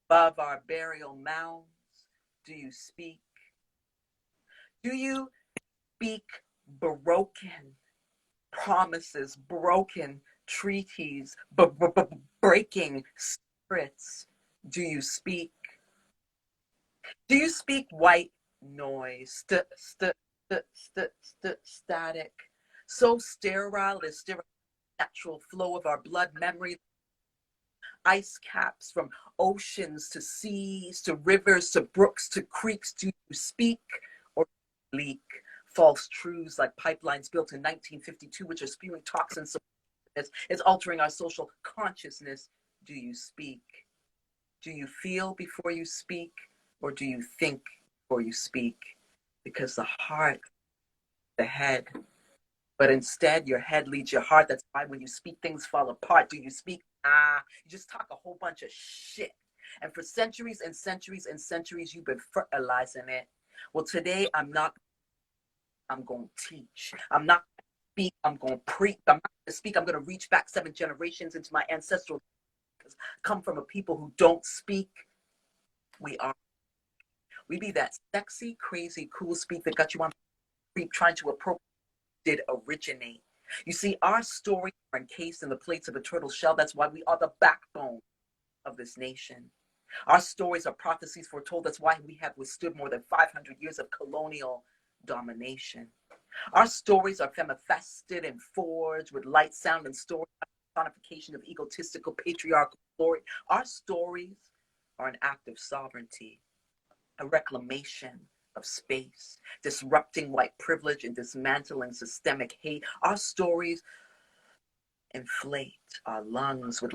above our burial mounds? Do you speak? Do you speak broken promises, broken treaties, breaking spirits? Do you speak? Do you speak white noise, static, so sterile, the sterile natural flow of our blood memory, ice caps from oceans to seas to rivers to brooks to creeks? Do you speak or leak false truths like pipelines built in 1952, which are spewing toxins? It's altering our social consciousness. Do you speak? Do you feel before you speak, or do you think before you speak? Because the heart, the head, but instead your head leads your heart. That's why when you speak, things fall apart. Do you speak? You just talk a whole bunch of shit. And for centuries and centuries and centuries, you've been fertilizing it. Well, today I'm going to teach. I'm not going to speak. I'm going to preach. I'm not going to speak. I'm going to reach back 7 generations into my ancestral. Come from a people who don't speak. We be that sexy, crazy, cool speak that got you on trying to appropriate did originate. You see, our stories are encased in the plates of a turtle shell. That's why we are the backbone of this nation. Our stories are prophecies foretold. That's why we have withstood more than 500 years of colonial domination. Our stories are femifested and forged with light, sound, and story, personification of egotistical patriarchal glory. Our stories are an act of sovereignty, a reclamation of space, disrupting white privilege and dismantling systemic hate. Our stories inflate our lungs with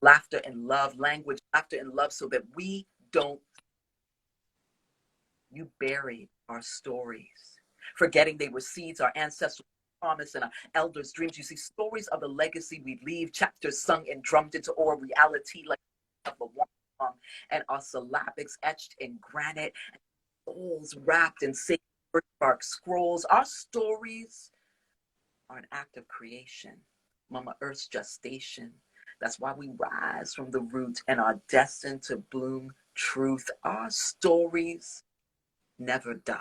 laughter and love, language, laughter and love, so that we don't. You buried our stories, forgetting they were seeds, our ancestral promise and our elders' dreams. You see, stories of the legacy we leave, chapters sung and drummed into our reality like of a song, and our syllabics etched in granite, souls wrapped in sacred birthmark scrolls. Our stories are an act of creation, Mama Earth's gestation. That's why we rise from the root and are destined to bloom truth. Our stories never die.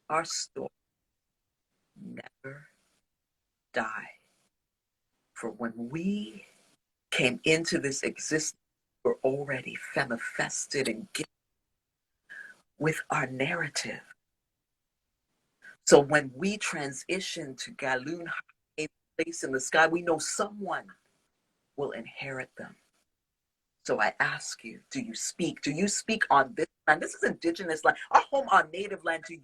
Our stories never die. For when we came into this existence, we're already femifested and gifted with our narrative. So when we transition to Galoon, a place in the sky, we know someone will inherit them. So I ask you, do you speak? Do you speak on this land? This is indigenous land, our home, our native land. Do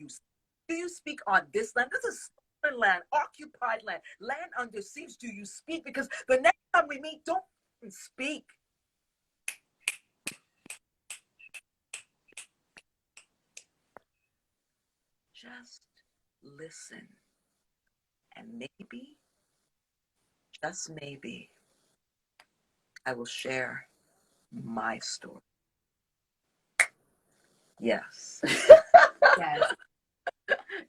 you speak on this land? This is stolen land, occupied land, land under siege. Do you speak? Because the next time we meet, don't speak. Just listen. And maybe, just maybe, I will share my story. Yes. Yes.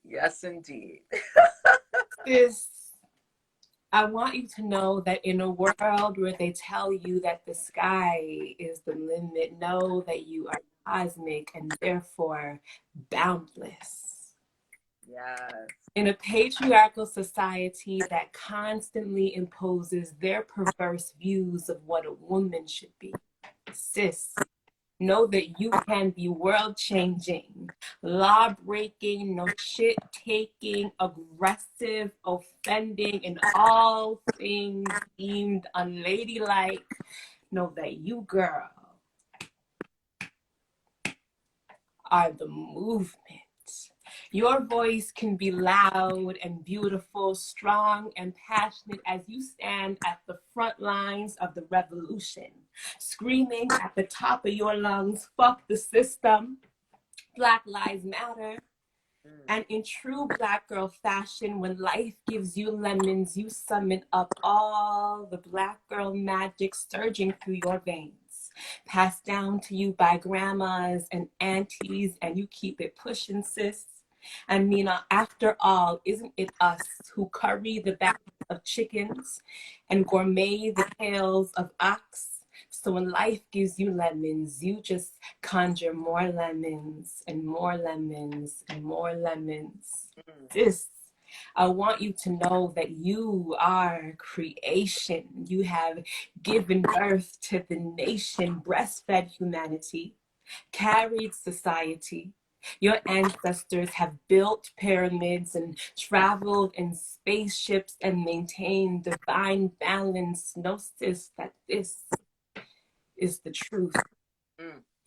Yes, indeed. I want you to know that in a world where they tell you that the sky is the limit, know that you are cosmic and therefore boundless. Yes. In a patriarchal society that constantly imposes their perverse views of what a woman should be, sis, Know that you can be world changing, law breaking, no shit taking, aggressive, offending, and all things deemed unladylike. Know that you, girl, are the movement. Your voice can be loud and beautiful, strong and passionate as you stand at the front lines of the revolution, screaming at the top of your lungs, fuck the system, Black Lives Matter. And in true Black girl fashion, when life gives you lemons, you summon up all the Black girl magic surging through your veins, passed down to you by grandmas and aunties, and you keep it pushing, sis. I mean, after all, isn't it us who curry the backs of chickens and gourmet the tails of ox? So when life gives you lemons, you just conjure more lemons and more lemons and more lemons. This, I want you to know that you are creation. You have given birth to the nation, breastfed humanity, carried society. Your ancestors have built pyramids and traveled in spaceships and maintained divine balance. Gnosis that this is the truth.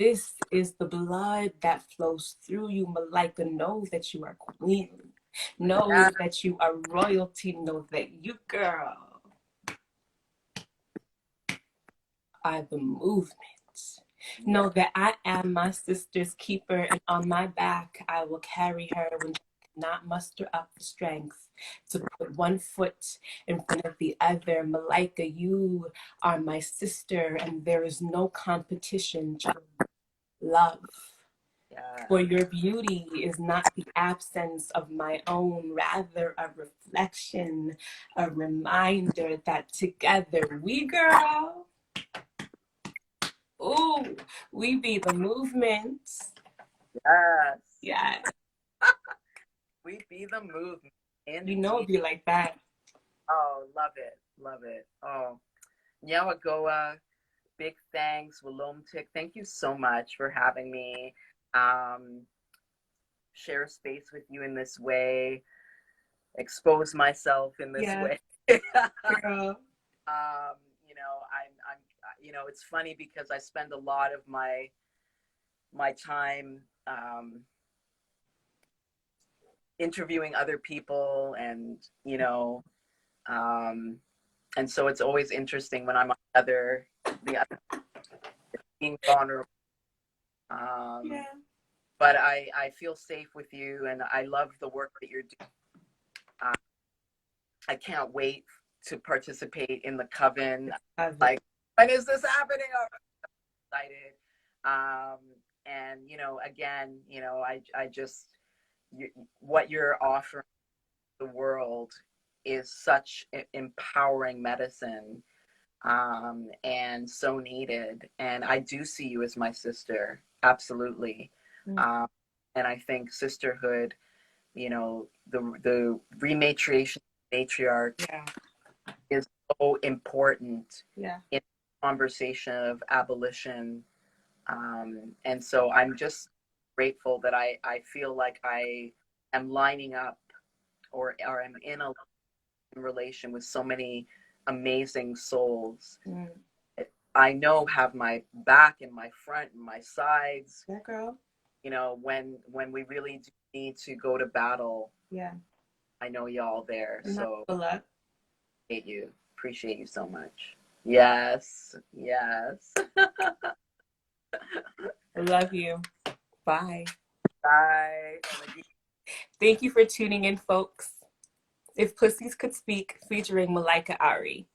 This is the blood that flows through you, Malika. Know that you are queenly. Know that you are royalty. Know that you, girl, are the movement. Know that I am my sister's keeper, and on my back I will carry her when she cannot muster up the strength to put one foot in front of the other. Malika, you are my sister, and there is no competition, just love. For your beauty is not the absence of my own, rather a reflection, a reminder that together we, girl, ooh, we be the movement. Yes. Yeah. We be the movement. You know it be like that. Oh, love it. Love it. Oh. Nyawagoa, big thanks. Walomtik, thank you so much for having me. Share space with you in this way. Expose myself in this way. Girl. You know, I'm you know, it's funny because I spend a lot of my time interviewing other people, and you know, and so it's always interesting when I'm on the other being vulnerable. But I feel safe with you, and I love the work that you're doing. I can't wait to participate in the coven. Like, when is this happening? I'm excited. And you know, again, you know, I just what you're offering the world is such empowering medicine, and so needed. And I do see you as my sister, absolutely. And I think sisterhood, you know, the rematriation matriarch is so important in the conversation of abolition. And so I'm just grateful that I feel like I am lining up or am in a relation with so many amazing souls. I know have my back and my front and my sides. Yeah, girl. You know, when we really do need to go to battle. Yeah. I know y'all there. So appreciate you so much. Yes. Yes. I love you. Bye. Bye. Thank you for tuning in, folks. If Pussies Could Speak, featuring Malika Ari.